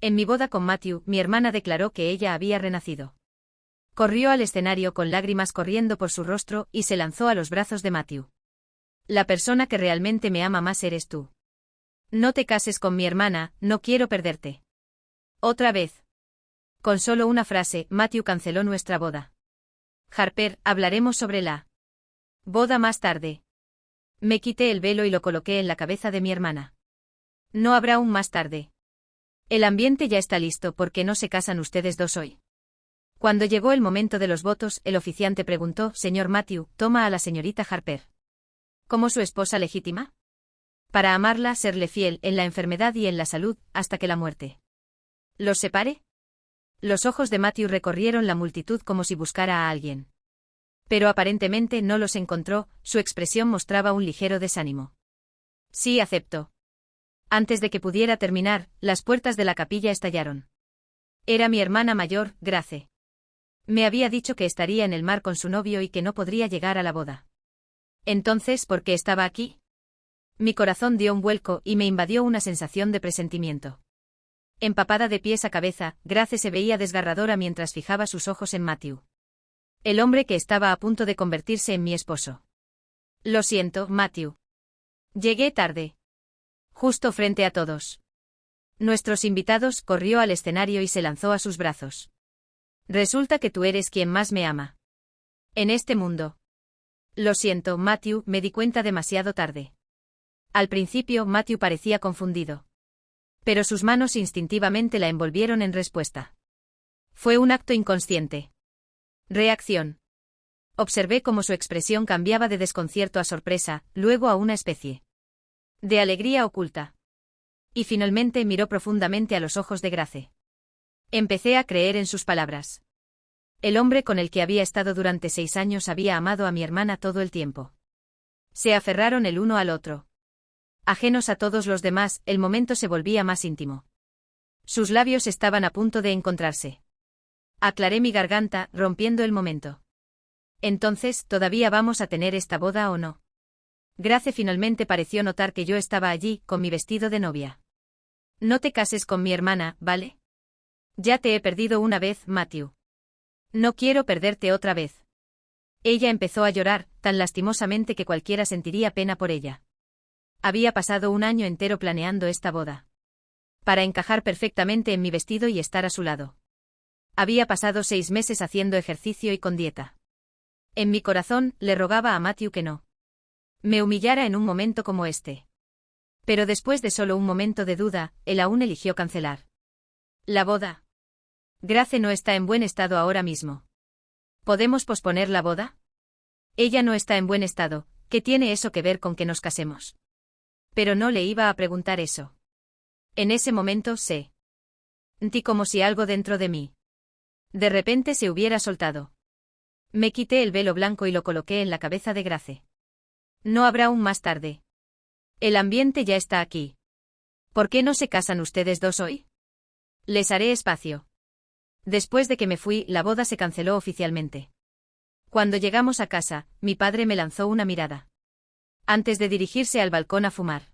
En mi boda con Matthew, mi hermana declaró que ella había renacido. Corrió al escenario con lágrimas corriendo por su rostro y se lanzó a los brazos de Matthew. La persona que realmente me ama más eres tú. No te cases con mi hermana, no quiero perderte. Otra vez. Con solo una frase, Matthew canceló nuestra boda. Harper, hablaremos sobre la boda más tarde. Me quité el velo y lo coloqué en la cabeza de mi hermana. No habrá un más tarde. El ambiente ya está listo porque no se casan ustedes dos hoy. Cuando llegó el momento de los votos, el oficiante preguntó, señor Matthew, ¿toma a la señorita Harper como su esposa legítima? Para amarla, serle fiel en la enfermedad y en la salud, hasta que la muerte los separe. Los ojos de Matthew recorrieron la multitud como si buscara a alguien. Pero aparentemente no los encontró, su expresión mostraba un ligero desánimo. Sí, acepto. Antes de que pudiera terminar, las puertas de la capilla estallaron. Era mi hermana mayor, Grace. Me había dicho que estaría en el mar con su novio y que no podría llegar a la boda. Entonces, ¿por qué estaba aquí? Mi corazón dio un vuelco y me invadió una sensación de presentimiento. Empapada de pies a cabeza, Grace se veía desgarradora mientras fijaba sus ojos en Matthew. El hombre que estaba a punto de convertirse en mi esposo. Lo siento, Matthew. Llegué tarde. Justo frente a todos. Nuestros invitados corrió al escenario y se lanzó a sus brazos. Resulta que tú eres quien más me ama en este mundo. Lo siento, Matthew, me di cuenta demasiado tarde. Al principio, Matthew parecía confundido. Pero sus manos instintivamente la envolvieron en respuesta. Fue un acto inconsciente. Reacción. Observé cómo su expresión cambiaba de desconcierto a sorpresa, luego a una especie de alegría oculta. Y finalmente miró profundamente a los ojos de Grace. Empecé a creer en sus palabras. El hombre con el que había estado durante 6 años había amado a mi hermana todo el tiempo. Se aferraron el uno al otro. Ajenos a todos los demás, el momento se volvía más íntimo. Sus labios estaban a punto de encontrarse. Aclaré mi garganta, rompiendo el momento. Entonces, ¿todavía vamos a tener esta boda o no? Grace finalmente pareció notar que yo estaba allí, con mi vestido de novia. No te cases con mi hermana, ¿vale? Ya te he perdido una vez, Matthew. No quiero perderte otra vez. Ella empezó a llorar, tan lastimosamente que cualquiera sentiría pena por ella. Había pasado un año entero planeando esta boda. Para encajar perfectamente en mi vestido y estar a su lado. Había pasado 6 meses haciendo ejercicio y con dieta. En mi corazón, le rogaba a Matthew que no me humillara en un momento como este. Pero después de solo un momento de duda, él aún eligió cancelar la boda. Grace no está en buen estado ahora mismo. ¿Podemos posponer la boda? Ella no está en buen estado, ¿qué tiene eso que ver con que nos casemos? Pero no le iba a preguntar eso. En ese momento sentí como si algo dentro de mí de repente se hubiera soltado. Me quité el velo blanco y lo coloqué en la cabeza de Grace. No habrá un más tarde. El ambiente ya está aquí. ¿Por qué no se casan ustedes dos hoy? Les haré espacio. Después de que me fui, la boda se canceló oficialmente. Cuando llegamos a casa, mi padre me lanzó una mirada. Antes de dirigirse al balcón a fumar.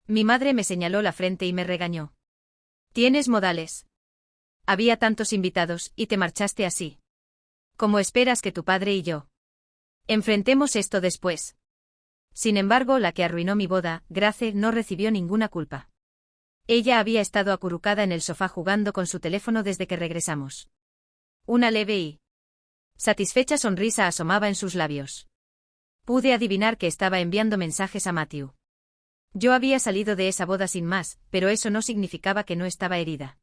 Mi madre me señaló la frente y me regañó. Tienes modales. Había tantos invitados, y te marchaste así. ¿Cómo esperas que tu padre y yo enfrentemos esto después? Sin embargo, la que arruinó mi boda, Grace, no recibió ninguna culpa. Ella había estado acurrucada en el sofá jugando con su teléfono desde que regresamos. Una leve y satisfecha sonrisa asomaba en sus labios. Pude adivinar que estaba enviando mensajes a Matthew. Yo había salido de esa boda sin más, pero eso no significaba que no estaba herida.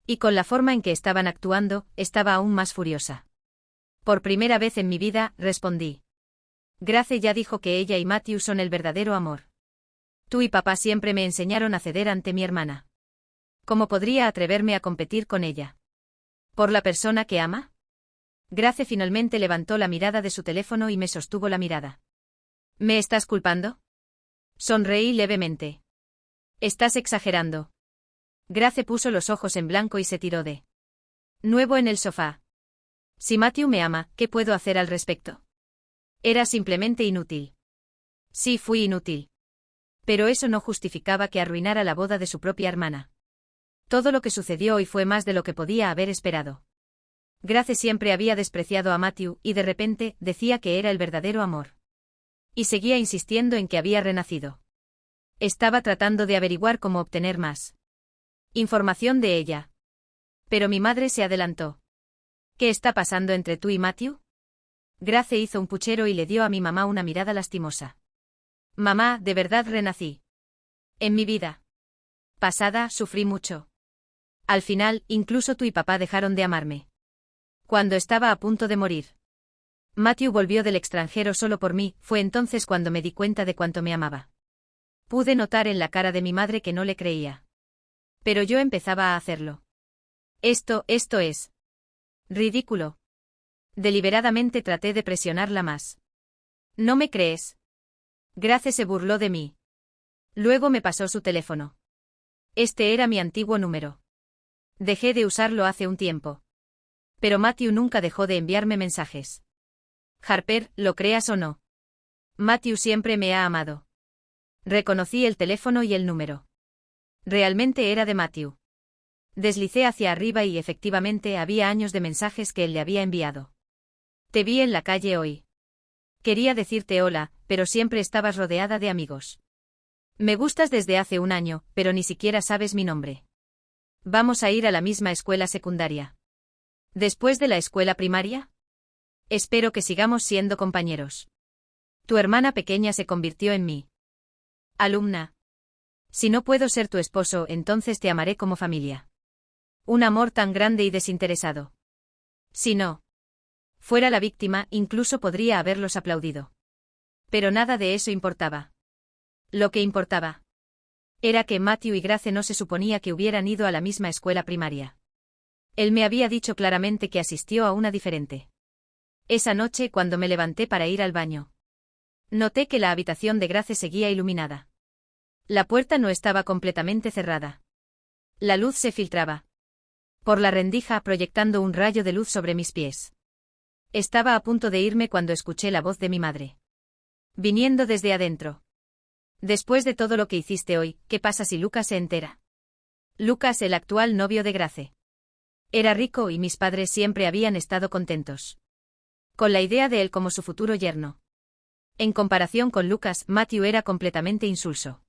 Y con la forma en que estaban actuando, estaba aún más furiosa. Por primera vez en mi vida, respondí. Grace ya dijo que ella y Matthew son el verdadero amor. Tú y papá siempre me enseñaron a ceder ante mi hermana. ¿Cómo podría atreverme a competir con ella? ¿Por la persona que ama? Grace finalmente levantó la mirada de su teléfono y me sostuvo la mirada. ¿Me estás culpando? Sonreí levemente. Estás exagerando. Grace puso los ojos en blanco y se tiró de nuevo en el sofá. Si Matthew me ama, ¿qué puedo hacer al respecto? Era simplemente inútil. Sí, fui inútil. Pero eso no justificaba que arruinara la boda de su propia hermana. Todo lo que sucedió hoy fue más de lo que podía haber esperado. Grace siempre había despreciado a Matthew y de repente decía que era el verdadero amor. Y seguía insistiendo en que había renacido. Estaba tratando de averiguar cómo obtener más información de ella. Pero mi madre se adelantó. ¿Qué está pasando entre tú y Matthew? Grace hizo un puchero y le dio a mi mamá una mirada lastimosa. Mamá, de verdad renací. En mi vida pasada sufrí mucho. Al final, incluso tú y papá dejaron de amarme. Cuando estaba a punto de morir. Matthew volvió del extranjero solo por mí, fue entonces cuando me di cuenta de cuánto me amaba. Pude notar en la cara de mi madre que no le creía. Pero yo empezaba a hacerlo. Esto es ridículo. Deliberadamente traté de presionarla más. ¿No me crees? Grace se burló de mí. Luego me pasó su teléfono. Este era mi antiguo número. Dejé de usarlo hace un tiempo. Pero Matthew nunca dejó de enviarme mensajes. Harper, lo creas o no. Matthew siempre me ha amado. Reconocí el teléfono y el número. Realmente era de Matthew. Deslicé hacia arriba y efectivamente había años de mensajes que él le había enviado. Te vi en la calle hoy. Quería decirte hola, pero siempre estabas rodeada de amigos. Me gustas desde hace un año, pero ni siquiera sabes mi nombre. Vamos a ir a la misma escuela secundaria. ¿Después de la escuela primaria? Espero que sigamos siendo compañeros. Tu hermana pequeña se convirtió en mi alumna. Si no puedo ser tu esposo, entonces te amaré como familia. Un amor tan grande y desinteresado. Si no fuera la víctima, incluso podría haberlos aplaudido. Pero nada de eso importaba. Lo que importaba era que Matthew y Grace no se suponía que hubieran ido a la misma escuela primaria. Él me había dicho claramente que asistió a una diferente. Esa noche, cuando me levanté para ir al baño, noté que la habitación de Grace seguía iluminada. La puerta no estaba completamente cerrada. La luz se filtraba por la rendija, proyectando un rayo de luz sobre mis pies. Estaba a punto de irme cuando escuché la voz de mi madre, viniendo desde adentro. Después de todo lo que hiciste hoy, ¿qué pasa si Lucas se entera? Lucas, el actual novio de Grace. Era rico y mis padres siempre habían estado contentos con la idea de él como su futuro yerno. En comparación con Lucas, Matthew era completamente insulso.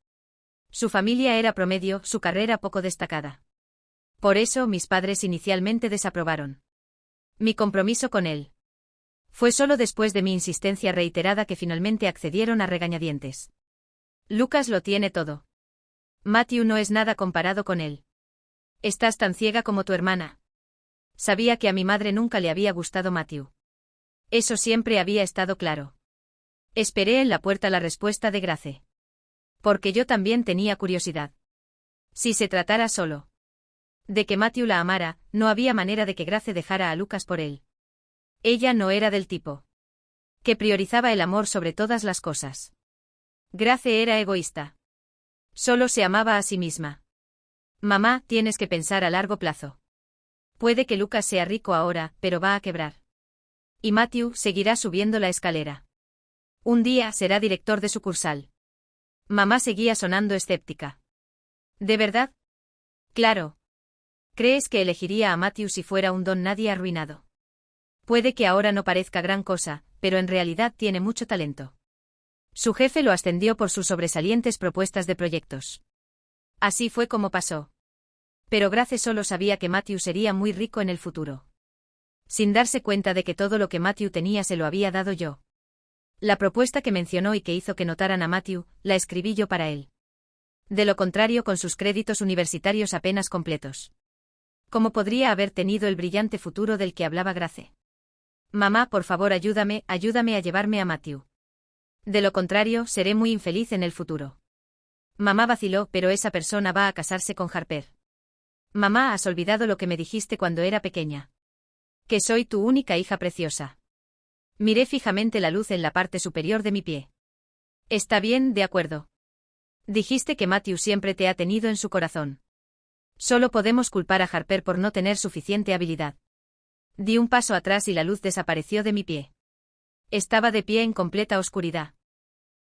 Su familia era promedio, su carrera poco destacada. Por eso mis padres inicialmente desaprobaron mi compromiso con él. Fue solo después de mi insistencia reiterada que finalmente accedieron a regañadientes. Lucas lo tiene todo. Matthew no es nada comparado con él. Estás tan ciega como tu hermana. Sabía que a mi madre nunca le había gustado Matthew. Eso siempre había estado claro. Esperé en la puerta la respuesta de Grace. Porque yo también tenía curiosidad. Si se tratara solo de que Matthew la amara, no había manera de que Grace dejara a Lucas por él. Ella no era del tipo que priorizaba el amor sobre todas las cosas. Grace era egoísta. Solo se amaba a sí misma. Mamá, tienes que pensar a largo plazo. Puede que Lucas sea rico ahora, pero va a quebrar. Y Matthew seguirá subiendo la escalera. Un día será director de sucursal. Mamá seguía sonando escéptica. ¿De verdad? Claro. ¿Crees que elegiría a Matthew si fuera un don nadie arruinado? Puede que ahora no parezca gran cosa, pero en realidad tiene mucho talento. Su jefe lo ascendió por sus sobresalientes propuestas de proyectos. Así fue como pasó. Pero Grace solo sabía que Matthew sería muy rico en el futuro. Sin darse cuenta de que todo lo que Matthew tenía se lo había dado yo. La propuesta que mencionó y que hizo que notaran a Matthew, la escribí yo para él. De lo contrario, con sus créditos universitarios apenas completos, ¿cómo podría haber tenido el brillante futuro del que hablaba Grace? Mamá, por favor, ayúdame a llevarme a Matthew. De lo contrario, seré muy infeliz en el futuro. Mamá vaciló, pero esa persona va a casarse con Harper. Mamá, has olvidado lo que me dijiste cuando era pequeña. Que soy tu única hija preciosa. Miré fijamente la luz en la parte superior de mi pie. Está bien, de acuerdo. Dijiste que Matthew siempre te ha tenido en su corazón. Solo podemos culpar a Harper por no tener suficiente habilidad. Di un paso atrás y la luz desapareció de mi pie. Estaba de pie en completa oscuridad.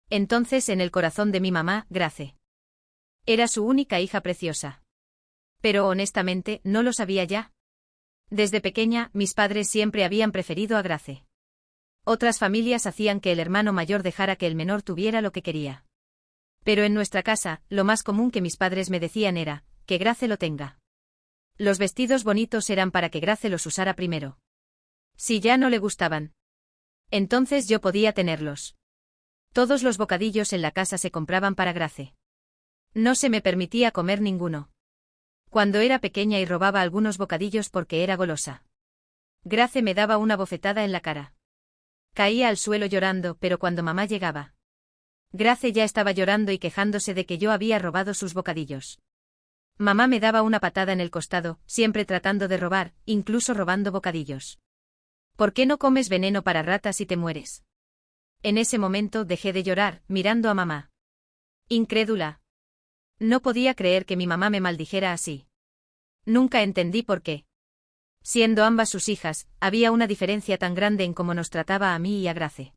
Entonces, en el corazón de mi mamá, Grace. Era su única hija preciosa. Pero honestamente, ¿no lo sabía ya? Desde pequeña, mis padres siempre habían preferido a Grace. Otras familias hacían que el hermano mayor dejara que el menor tuviera lo que quería. Pero en nuestra casa, lo más común que mis padres me decían era, que Grace lo tenga. Los vestidos bonitos eran para que Grace los usara primero. Si ya no le gustaban, entonces yo podía tenerlos. Todos los bocadillos en la casa se compraban para Grace. No se me permitía comer ninguno. Cuando era pequeña y robaba algunos bocadillos porque era golosa, Grace me daba una bofetada en la cara. Caía al suelo llorando, pero cuando mamá llegaba, Grace ya estaba llorando y quejándose de que yo había robado sus bocadillos. Mamá me daba una patada en el costado, siempre tratando de robar, incluso robando bocadillos. ¿Por qué no comes veneno para ratas y te mueres? En ese momento dejé de llorar, mirando a mamá. Incrédula. No podía creer que mi mamá me maldijera así. Nunca entendí por qué. Siendo ambas sus hijas, había una diferencia tan grande en cómo nos trataba a mí y a Grace.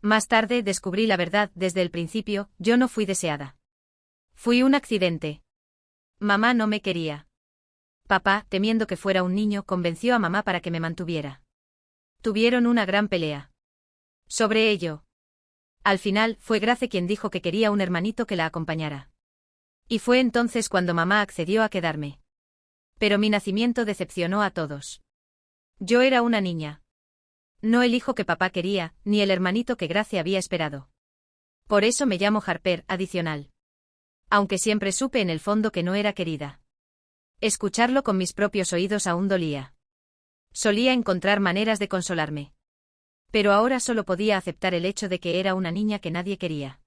Más tarde descubrí la verdad, desde el principio, yo no fui deseada. Fui un accidente. Mamá no me quería. Papá, temiendo que fuera un niño, convenció a mamá para que me mantuviera. Tuvieron una gran pelea sobre ello. Al final, fue Grace quien dijo que quería un hermanito que la acompañara. Y fue entonces cuando mamá accedió a quedarme. Pero mi nacimiento decepcionó a todos. Yo era una niña. No el hijo que papá quería, ni el hermanito que Grace había esperado. Por eso me llamo Harper, adicional. Aunque siempre supe en el fondo que no era querida. Escucharlo con mis propios oídos aún dolía. Solía encontrar maneras de consolarme. Pero ahora solo podía aceptar el hecho de que era una niña que nadie quería.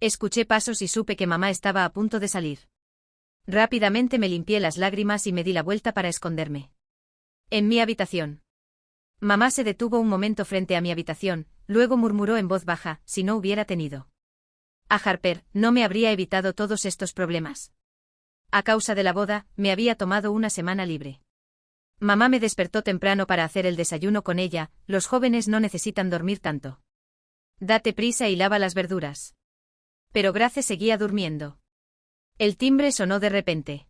Escuché pasos y supe que mamá estaba a punto de salir. Rápidamente me limpié las lágrimas y me di la vuelta para esconderme. En mi habitación. Mamá se detuvo un momento frente a mi habitación, luego murmuró en voz baja, si no hubiera tenido a Harper, no me habría evitado todos estos problemas. A causa de la boda, me había tomado una semana libre. Mamá me despertó temprano para hacer el desayuno con ella, los jóvenes no necesitan dormir tanto. Date prisa y lava las verduras. Pero Grace seguía durmiendo. El timbre sonó de repente.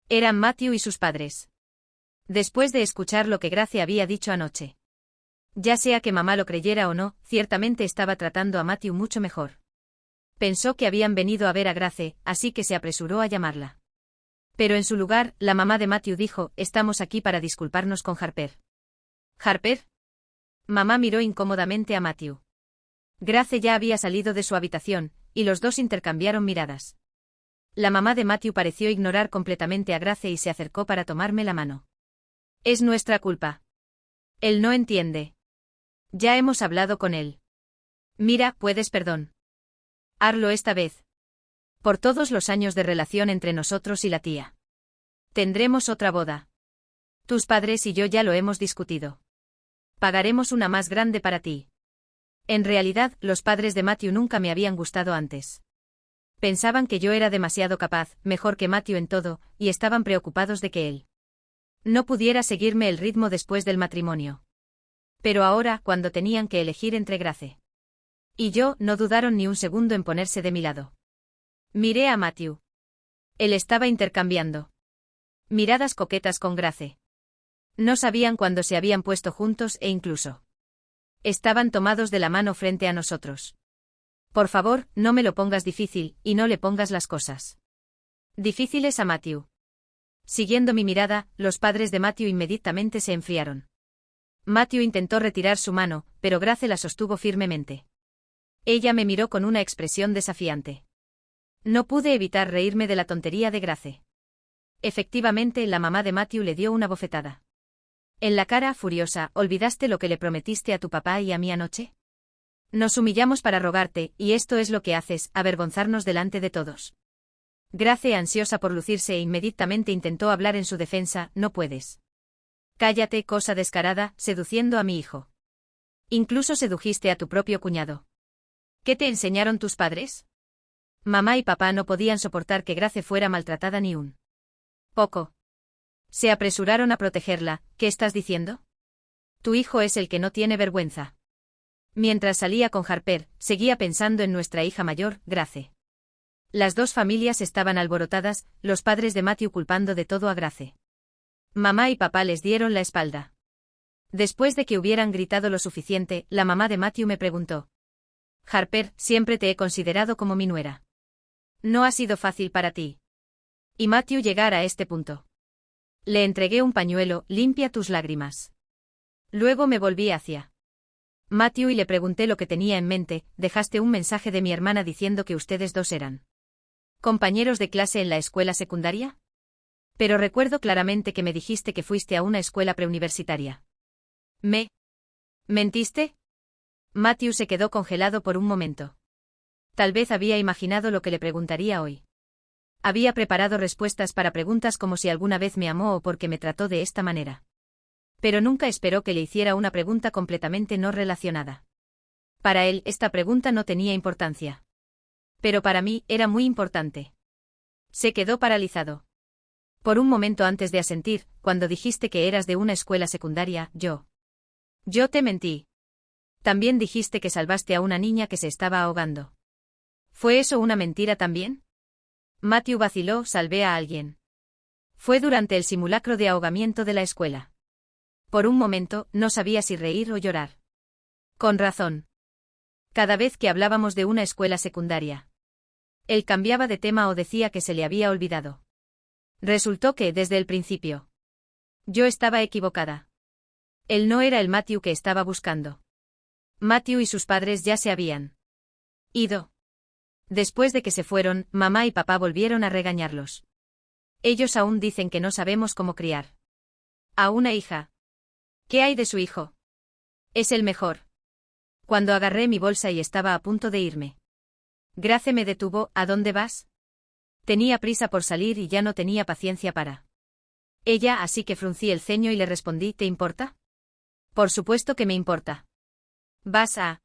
Eran Matthew y sus padres. Después de escuchar lo que Grace había dicho anoche. Ya sea que mamá lo creyera o no, ciertamente estaba tratando a Matthew mucho mejor. Pensó que habían venido a ver a Grace, así que se apresuró a llamarla. Pero en su lugar, la mamá de Matthew dijo, estamos aquí para disculparnos con Harper. ¿Harper? Mamá miró incómodamente a Matthew. Grace ya había salido de su habitación, y los dos intercambiaron miradas. La mamá de Matthew pareció ignorar completamente a Grace y se acercó para tomarme la mano. Es nuestra culpa. Él no entiende. Ya hemos hablado con él. Mira, puedes perdón. Hazlo esta vez. Por todos los años de relación entre nosotros y la tía. Tendremos otra boda. Tus padres y yo ya lo hemos discutido. Pagaremos una más grande para ti. En realidad, los padres de Matthew nunca me habían gustado antes. Pensaban que yo era demasiado capaz, mejor que Matthew en todo, y estaban preocupados de que él no pudiera seguirme el ritmo después del matrimonio. Pero ahora, cuando tenían que elegir entre Grace y yo, no dudaron ni un segundo en ponerse de mi lado. Miré a Matthew. Él estaba intercambiando miradas coquetas con Grace. No sabían cuándo se habían puesto juntos e incluso estaban tomados de la mano frente a nosotros. Por favor, no me lo pongas difícil, y no le pongas las cosas difíciles a Matthew. Siguiendo mi mirada, los padres de Matthew inmediatamente se enfriaron. Matthew intentó retirar su mano, pero Grace la sostuvo firmemente. Ella me miró con una expresión desafiante. No pude evitar reírme de la tontería de Grace. Efectivamente, la mamá de Matthew le dio una bofetada en la cara, furiosa. ¿Olvidaste lo que le prometiste a tu papá y a mí anoche? Nos humillamos para rogarte, y esto es lo que haces, avergonzarnos delante de todos. Grace, ansiosa por lucirse, inmediatamente intentó hablar en su defensa. No puedes. Cállate, cosa descarada, seduciendo a mi hijo. Incluso sedujiste a tu propio cuñado. ¿Qué te enseñaron tus padres? Mamá y papá no podían soportar que Grace fuera maltratada ni un poco. Se apresuraron a protegerla. ¿Qué estás diciendo? Tu hijo es el que no tiene vergüenza. Mientras salía con Harper, seguía pensando en nuestra hija mayor, Grace. Las dos familias estaban alborotadas, los padres de Matthew culpando de todo a Grace. Mamá y papá les dieron la espalda. Después de que hubieran gritado lo suficiente, la mamá de Matthew me preguntó: Harper, siempre te he considerado como mi nuera. No ha sido fácil para ti. Y Matthew llegar a este punto. Le entregué un pañuelo, limpia tus lágrimas. Luego me volví hacia Matthew y le pregunté lo que tenía en mente. Dejaste un mensaje de mi hermana diciendo que ustedes dos eran compañeros de clase en la escuela secundaria. Pero recuerdo claramente que me dijiste que fuiste a una escuela preuniversitaria. ¿Me mentiste? Matthew se quedó congelado por un momento. Tal vez había imaginado lo que le preguntaría hoy. Había preparado respuestas para preguntas como si alguna vez me amó o porque me trató de esta manera. Pero nunca esperó que le hiciera una pregunta completamente no relacionada. Para él, esta pregunta no tenía importancia. Pero para mí, era muy importante. Se quedó paralizado. Por un momento antes de asentir, cuando dijiste que eras de una escuela secundaria, yo te mentí. También dijiste que salvaste a una niña que se estaba ahogando. ¿Fue eso una mentira también? Matthew vaciló. Salvé a alguien. Fue durante el simulacro de ahogamiento de la escuela. Por un momento, no sabía si reír o llorar. Con razón. Cada vez que hablábamos de una escuela secundaria, él cambiaba de tema o decía que se le había olvidado. Resultó que, desde el principio, yo estaba equivocada. Él no era el Matthew que estaba buscando. Matthew y sus padres ya se habían ido. Después de que se fueron, mamá y papá volvieron a regañarlos. Ellos aún dicen que no sabemos cómo criar a una hija. ¿Qué hay de su hijo? Es el mejor. Cuando agarré mi bolsa y estaba a punto de irme, Grace me detuvo. ¿A dónde vas? Tenía prisa por salir y ya no tenía paciencia para ella, así que fruncí el ceño y le respondí: ¿Te importa? Por supuesto que me importa. ¿Vas a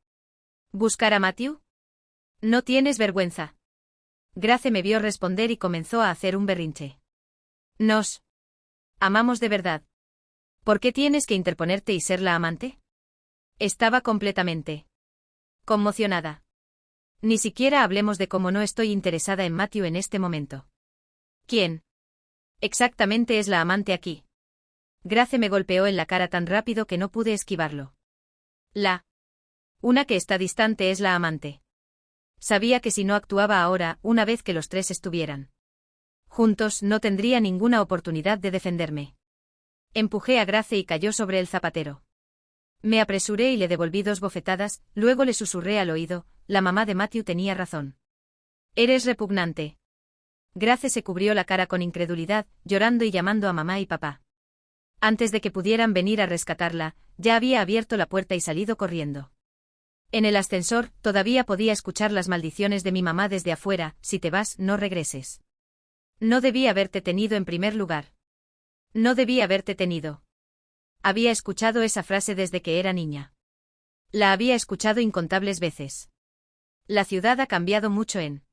buscar a Matthew? No tienes vergüenza. Grace me vio responder y comenzó a hacer un berrinche. Nos amamos de verdad. ¿Por qué tienes que interponerte y ser la amante? Estaba completamente conmocionada. Ni siquiera hablemos de cómo no estoy interesada en Matthew en este momento. ¿Quién exactamente es la amante aquí? Grace me golpeó en la cara tan rápido que no pude esquivarlo. Una que está distante es la amante. Sabía que si no actuaba ahora, una vez que los tres estuvieran juntos, no tendría ninguna oportunidad de defenderme. Empujé a Grace y cayó sobre el zapatero. Me apresuré y le devolví 2 bofetadas, luego le susurré al oído: la mamá de Matthew tenía razón. Eres repugnante. Grace se cubrió la cara con incredulidad, llorando y llamando a mamá y papá. Antes de que pudieran venir a rescatarla, ya había abierto la puerta y salido corriendo. En el ascensor, todavía podía escuchar las maldiciones de mi mamá desde afuera: si te vas, no regreses. No debí haberte tenido en primer lugar. No debí haberte tenido. Había escuchado esa frase desde que era niña. La había escuchado incontables veces. La ciudad ha cambiado mucho en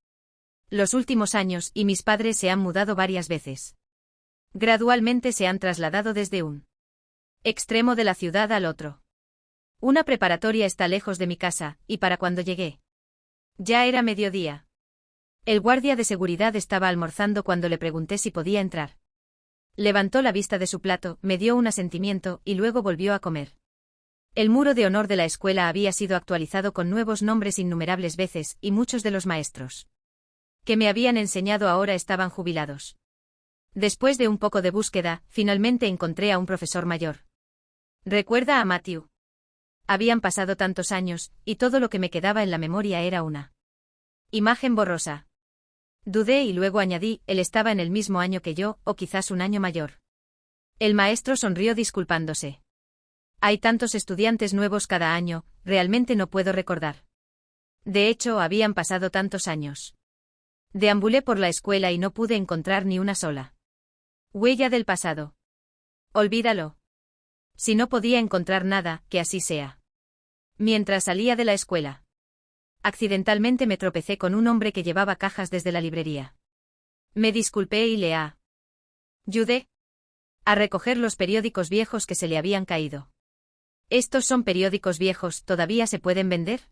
los últimos años y mis padres se han mudado varias veces. Gradualmente se han trasladado desde un extremo de la ciudad al otro. Una preparatoria está lejos de mi casa, y para cuando llegué, ya era mediodía. El guardia de seguridad estaba almorzando cuando le pregunté si podía entrar. Levantó la vista de su plato, me dio un asentimiento y luego volvió a comer. El muro de honor de la escuela había sido actualizado con nuevos nombres innumerables veces, y muchos de los maestros que me habían enseñado ahora estaban jubilados. Después de un poco de búsqueda, finalmente encontré a un profesor mayor. ¿Recuerda a Matthew? Habían pasado tantos años, y todo lo que me quedaba en la memoria era una imagen borrosa. Dudé y luego añadí: él estaba en el mismo año que yo, o quizás un año mayor. El maestro sonrió disculpándose. Hay tantos estudiantes nuevos cada año, realmente no puedo recordar. De hecho, habían pasado tantos años. Deambulé por la escuela y no pude encontrar ni una sola huella del pasado. Olvídalo. Si no podía encontrar nada, que así sea. Mientras salía de la escuela, accidentalmente me tropecé con un hombre que llevaba cajas desde la librería. Me disculpé y le ayudé a recoger los periódicos viejos que se le habían caído. ¿Estos son periódicos viejos? ¿Todavía se pueden vender?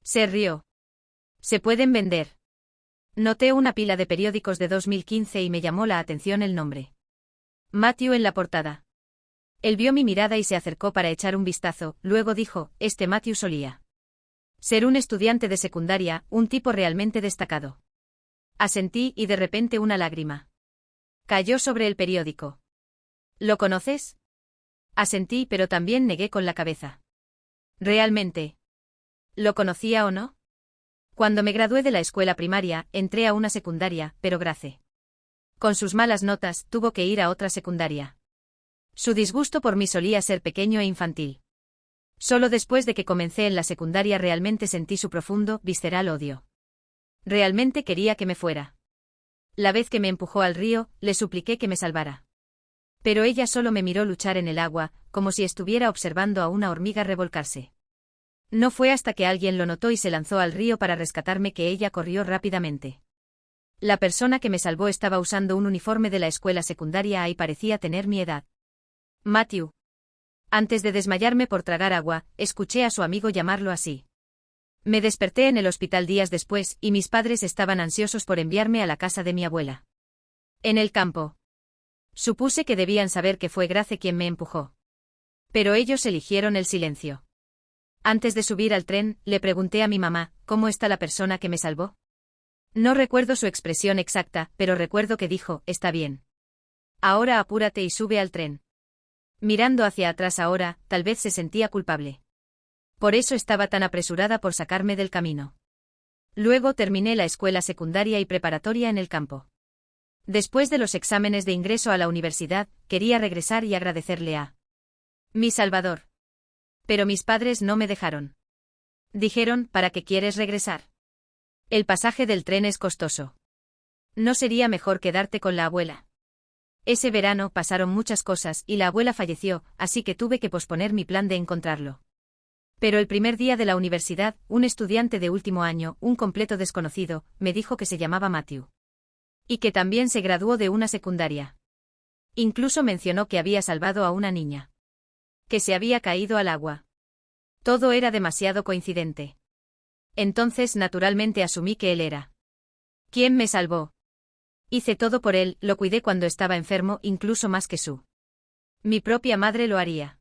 Se rió. ¿Se pueden vender? Noté una pila de periódicos de 2015 y me llamó la atención el nombre. Matthew en la portada. Él vio mi mirada y se acercó para echar un vistazo, luego dijo, este Matthew solía ser un estudiante de secundaria, un tipo realmente destacado. Asentí y de repente una lágrima cayó sobre el periódico. ¿Lo conoces? Asentí pero también negué con la cabeza. ¿Realmente? ¿Lo conocía o no? Cuando me gradué de la escuela primaria, entré a una secundaria, pero Grace, con sus malas notas, tuvo que ir a otra secundaria. Su disgusto por mí solía ser pequeño e infantil. Solo después de que comencé en la secundaria realmente sentí su profundo, visceral odio. Realmente quería que me fuera. La vez que me empujó al río, le supliqué que me salvara. Pero ella solo me miró luchar en el agua, como si estuviera observando a una hormiga revolcarse. No fue hasta que alguien lo notó y se lanzó al río para rescatarme que ella corrió rápidamente. La persona que me salvó estaba usando un uniforme de la escuela secundaria y parecía tener mi edad. Matthew. Antes de desmayarme por tragar agua, escuché a su amigo llamarlo así. Me desperté en el hospital días después y mis padres estaban ansiosos por enviarme a la casa de mi abuela. En el campo. Supuse que debían saber que fue Grace quien me empujó. Pero ellos eligieron el silencio. Antes de subir al tren, le pregunté a mi mamá, ¿cómo está la persona que me salvó? No recuerdo su expresión exacta, pero recuerdo que dijo, está bien. Ahora apúrate y sube al tren. Mirando hacia atrás ahora, tal vez se sentía culpable. Por eso estaba tan apresurada por sacarme del camino. Luego terminé la escuela secundaria y preparatoria en el campo. Después de los exámenes de ingreso a la universidad, quería regresar y agradecerle a mi Salvador. Pero mis padres no me dejaron. Dijeron, ¿para qué quieres regresar? El pasaje del tren es costoso. ¿No sería mejor quedarte con la abuela? Ese verano pasaron muchas cosas y la abuela falleció, así que tuve que posponer mi plan de encontrarlo. Pero el primer día de la universidad, un estudiante de último año, un completo desconocido, me dijo que se llamaba Matthew. Y que también se graduó de una secundaria. Incluso mencionó que había salvado a una niña. Que se había caído al agua. Todo era demasiado coincidente. Entonces naturalmente asumí que él era. ¿Quién me salvó? Hice todo por él, lo cuidé cuando estaba enfermo, incluso más que mi propia madre lo haría.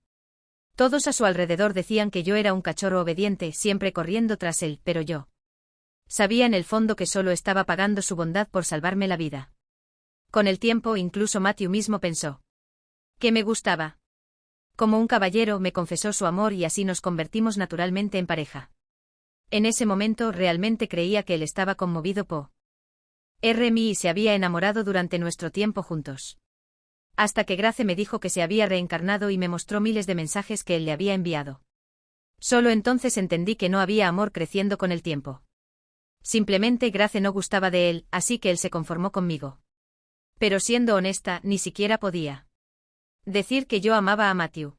Todos a su alrededor decían que yo era un cachorro obediente, siempre corriendo tras él, pero yo sabía en el fondo que solo estaba pagando su bondad por salvarme la vida. Con el tiempo, incluso Matthew mismo pensó que me gustaba. Como un caballero me confesó su amor y así nos convertimos naturalmente en pareja. En ese momento realmente creía que él estaba conmovido por mí y se había enamorado durante nuestro tiempo juntos. Hasta que Grace me dijo que se había reencarnado y me mostró miles de mensajes que él le había enviado. Solo entonces entendí que no había amor creciendo con el tiempo. Simplemente Grace no gustaba de él, así que él se conformó conmigo. Pero siendo honesta, ni siquiera podía decir que yo amaba a Matthew.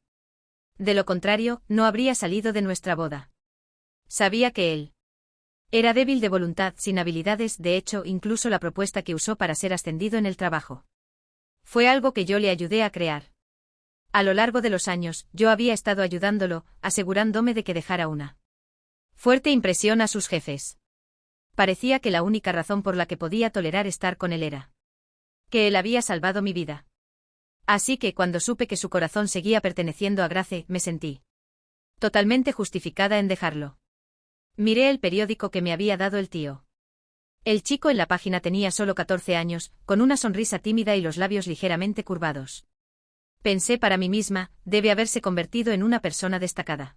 De lo contrario, no habría salido de nuestra boda. Sabía que él era débil de voluntad, sin habilidades, de hecho, incluso la propuesta que usó para ser ascendido en el trabajo fue algo que yo le ayudé a crear. A lo largo de los años, yo había estado ayudándolo, asegurándome de que dejara una fuerte impresión a sus jefes. Parecía que la única razón por la que podía tolerar estar con él era que él había salvado mi vida. Así que cuando supe que su corazón seguía perteneciendo a Grace, me sentí totalmente justificada en dejarlo. Miré el periódico que me había dado el tío. El chico en la página tenía solo 14 años, con una sonrisa tímida y los labios ligeramente curvados. Pensé para mí misma, debe haberse convertido en una persona destacada.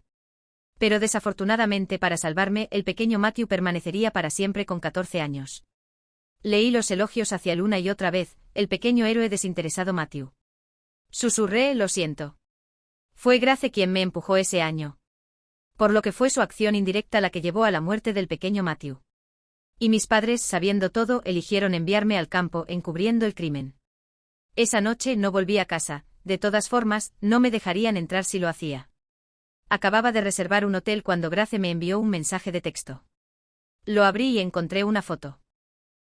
Pero desafortunadamente para salvarme, el pequeño Matthew permanecería para siempre con 14 años. Leí los elogios hacia él una y otra vez, el pequeño héroe desinteresado Matthew. Susurré, lo siento. Fue Grace quien me empujó ese año. Por lo que fue su acción indirecta la que llevó a la muerte del pequeño Matthew. Y mis padres, sabiendo todo, eligieron enviarme al campo, encubriendo el crimen. Esa noche no volví a casa, de todas formas, no me dejarían entrar si lo hacía. Acababa de reservar un hotel cuando Grace me envió un mensaje de texto. Lo abrí y encontré una foto.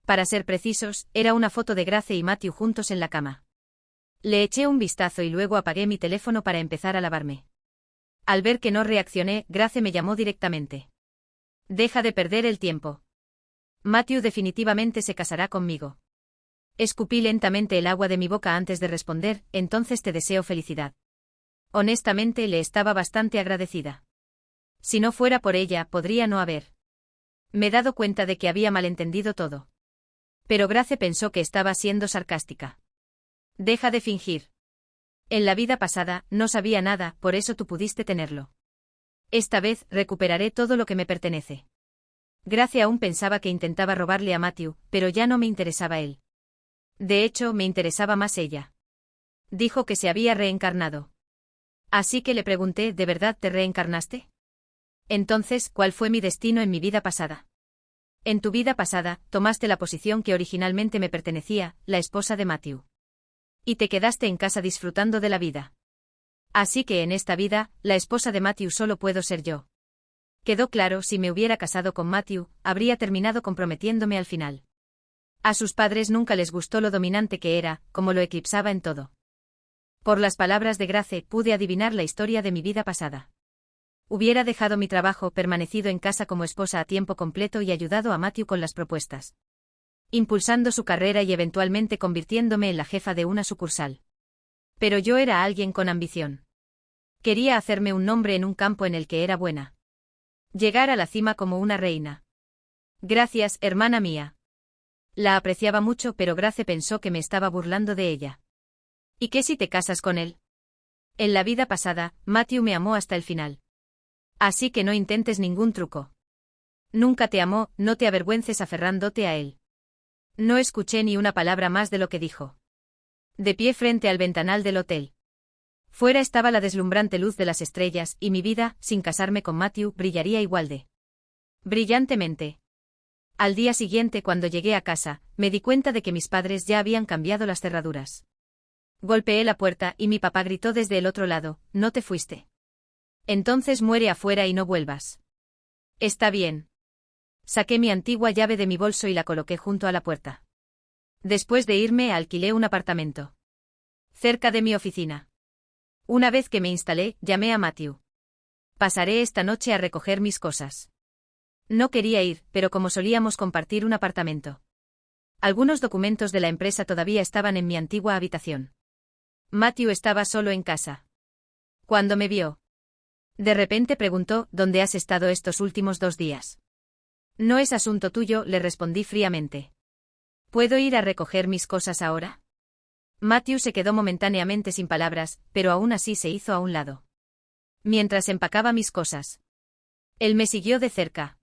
Para ser precisos, era una foto de Grace y Matthew juntos en la cama. Le eché un vistazo y luego apagué mi teléfono para empezar a lavarme. Al ver que no reaccioné, Grace me llamó directamente. Deja de perder el tiempo. Matthew definitivamente se casará conmigo. Escupí lentamente el agua de mi boca antes de responder, entonces te deseo felicidad. Honestamente le estaba bastante agradecida. Si no fuera por ella, podría no haber. Me he dado cuenta de que había malentendido todo. Pero Grace pensó que estaba siendo sarcástica. Deja de fingir. En la vida pasada, no sabía nada, por eso tú pudiste tenerlo. Esta vez, recuperaré todo lo que me pertenece. Grace aún pensaba que intentaba robarle a Matthew, pero ya no me interesaba él. De hecho, me interesaba más ella. Dijo que se había reencarnado. Así que le pregunté, ¿de verdad te reencarnaste? Entonces, ¿cuál fue mi destino en mi vida pasada? En tu vida pasada, tomaste la posición que originalmente me pertenecía, la esposa de Matthew. Y te quedaste en casa disfrutando de la vida. Así que en esta vida, la esposa de Matthew solo puedo ser yo. Quedó claro, si me hubiera casado con Matthew, habría terminado comprometiéndome al final. A sus padres nunca les gustó lo dominante que era, como lo eclipsaba en todo. Por las palabras de Grace, pude adivinar la historia de mi vida pasada. Hubiera dejado mi trabajo, permanecido en casa como esposa a tiempo completo y ayudado a Matthew con las propuestas. Impulsando su carrera y eventualmente convirtiéndome en la jefa de una sucursal. Pero yo era alguien con ambición. Quería hacerme un nombre en un campo en el que era buena. Llegar a la cima como una reina. Gracias, hermana mía. La apreciaba mucho, pero Grace pensó que me estaba burlando de ella. ¿Y qué si te casas con él? En la vida pasada, Matthew me amó hasta el final. Así que no intentes ningún truco. Nunca te amó, no te avergüences aferrándote a él. No escuché ni una palabra más de lo que dijo. De pie frente al ventanal del hotel. Fuera estaba la deslumbrante luz de las estrellas, y mi vida, sin casarme con Matthew, brillaría igual de brillantemente. Al día siguiente, cuando llegué a casa, me di cuenta de que mis padres ya habían cambiado las cerraduras. Golpeé la puerta y mi papá gritó desde el otro lado, «No te fuiste. Entonces muere afuera y no vuelvas». «Está bien». Saqué mi antigua llave de mi bolso y la coloqué junto a la puerta. Después de irme, alquilé un apartamento cerca de mi oficina. Una vez que me instalé, llamé a Matthew. «Pasaré esta noche a recoger mis cosas». No quería ir, pero como solíamos compartir un apartamento. Algunos documentos de la empresa todavía estaban en mi antigua habitación. Matthew estaba solo en casa. Cuando me vio, de repente preguntó, ¿dónde has estado estos últimos 2 días? No es asunto tuyo, le respondí fríamente. ¿Puedo ir a recoger mis cosas ahora? Matthew se quedó momentáneamente sin palabras, pero aún así se hizo a un lado. Mientras empacaba mis cosas. Él me siguió de cerca.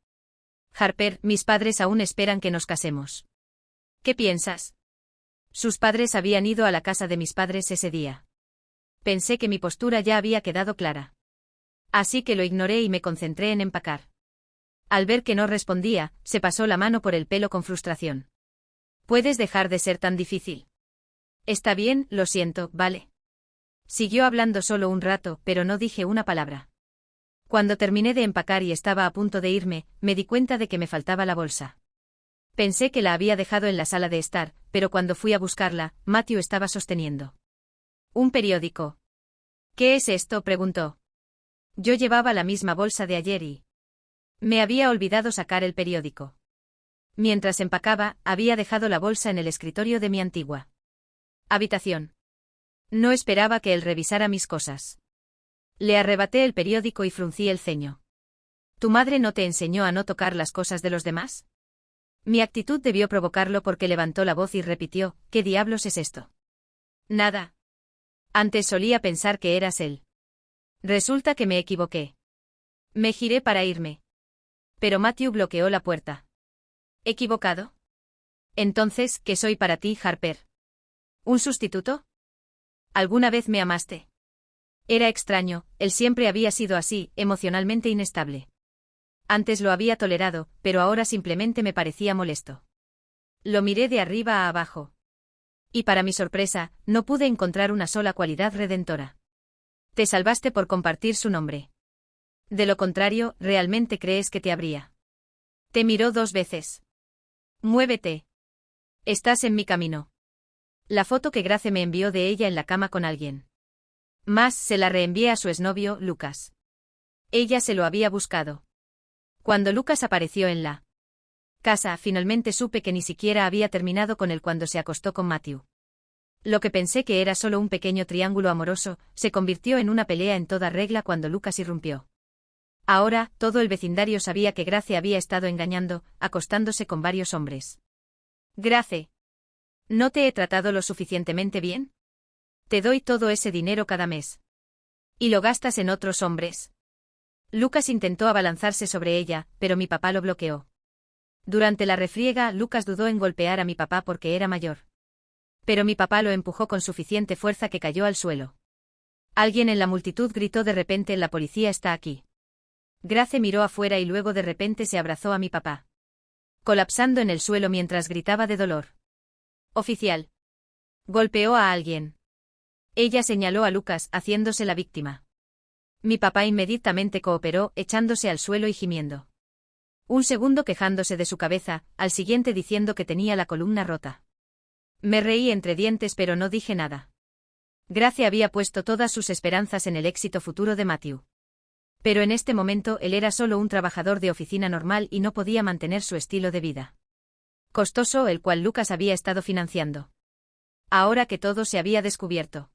Harper, mis padres aún esperan que nos casemos. ¿Qué piensas? Sus padres habían ido a la casa de mis padres ese día. Pensé que mi postura ya había quedado clara. Así que lo ignoré y me concentré en empacar. Al ver que no respondía, se pasó la mano por el pelo con frustración. ¿Puedes dejar de ser tan difícil? Está bien, lo siento, ¿vale? Siguió hablando solo un rato, pero no dije una palabra. Cuando terminé de empacar y estaba a punto de irme, me di cuenta de que me faltaba la bolsa. Pensé que la había dejado en la sala de estar, pero cuando fui a buscarla, Matthew estaba sosteniendo un periódico. ¿Qué es esto?, preguntó. Yo llevaba la misma bolsa de ayer y me había olvidado sacar el periódico. Mientras empacaba, había dejado la bolsa en el escritorio de mi antigua habitación. No esperaba que él revisara mis cosas. Le arrebaté el periódico y fruncí el ceño. ¿Tu madre no te enseñó a no tocar las cosas de los demás? Mi actitud debió provocarlo porque levantó la voz y repitió, ¿qué diablos es esto? Nada. Antes solía pensar que eras él. Resulta que me equivoqué. Me giré para irme. Pero Matthew bloqueó la puerta. ¿Equivocado? Entonces, ¿qué soy para ti, Harper? ¿Un sustituto? ¿Alguna vez me amaste? Era extraño, él siempre había sido así, emocionalmente inestable. Antes lo había tolerado, pero ahora simplemente me parecía molesto. Lo miré de arriba a abajo. Y para mi sorpresa, no pude encontrar una sola cualidad redentora. Te salvaste por compartir su nombre. De lo contrario, ¿realmente crees que te habría? Te miró 2 veces. Muévete. Estás en mi camino. La foto que Grace me envió de ella en la cama con alguien. Más se la reenvié a su exnovio, Lucas. Ella se lo había buscado. Cuando Lucas apareció en la Casa, finalmente supe que ni siquiera había terminado con él cuando se acostó con Matthew. Lo que pensé que era solo un pequeño triángulo amoroso, se convirtió en una pelea en toda regla cuando Lucas irrumpió. Ahora, todo el vecindario sabía que Grace había estado engañando, acostándose con varios hombres. Grace. ¿No te he tratado lo suficientemente bien? Te doy todo ese dinero cada mes. ¿Y lo gastas en otros hombres? Lucas intentó abalanzarse sobre ella, pero mi papá lo bloqueó. Durante la refriega, Lucas dudó en golpear a mi papá porque era mayor. Pero mi papá lo empujó con suficiente fuerza que cayó al suelo. Alguien en la multitud gritó de repente: «La policía está aquí». Grace miró afuera y luego de repente se abrazó a mi papá, colapsando en el suelo mientras gritaba de dolor. «Oficial. Golpeó a alguien». Ella señaló a Lucas, haciéndose la víctima. Mi papá inmediatamente cooperó, echándose al suelo y gimiendo. Un segundo quejándose de su cabeza, al siguiente diciendo que tenía la columna rota. Me reí entre dientes pero no dije nada. Grace había puesto todas sus esperanzas en el éxito futuro de Matthew. Pero en este momento él era solo un trabajador de oficina normal y no podía mantener su estilo de vida costoso, el cual Lucas había estado financiando. Ahora que todo se había descubierto,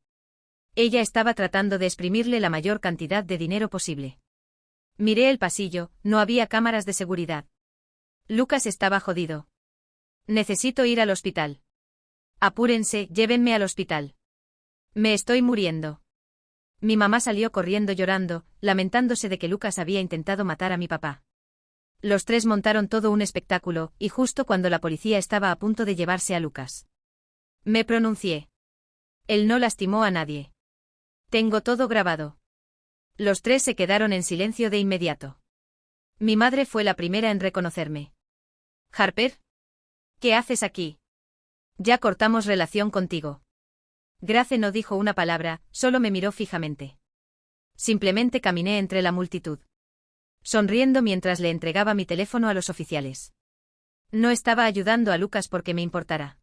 ella estaba tratando de exprimirle la mayor cantidad de dinero posible. Miré el pasillo, no había cámaras de seguridad. Lucas estaba jodido. Necesito ir al hospital. Apúrense, llévenme al hospital. Me estoy muriendo. Mi mamá salió corriendo llorando, lamentándose de que Lucas había intentado matar a mi papá. Los tres montaron todo un espectáculo, y justo cuando la policía estaba a punto de llevarse a Lucas, me pronuncié. Él no lastimó a nadie. Tengo todo grabado. Los tres se quedaron en silencio de inmediato. Mi madre fue la primera en reconocerme. «Harper, ¿qué haces aquí? Ya cortamos relación contigo». Grace no dijo una palabra, solo me miró fijamente. Simplemente caminé entre la multitud, sonriendo mientras le entregaba mi teléfono a los oficiales. No estaba ayudando a Lucas porque me importara.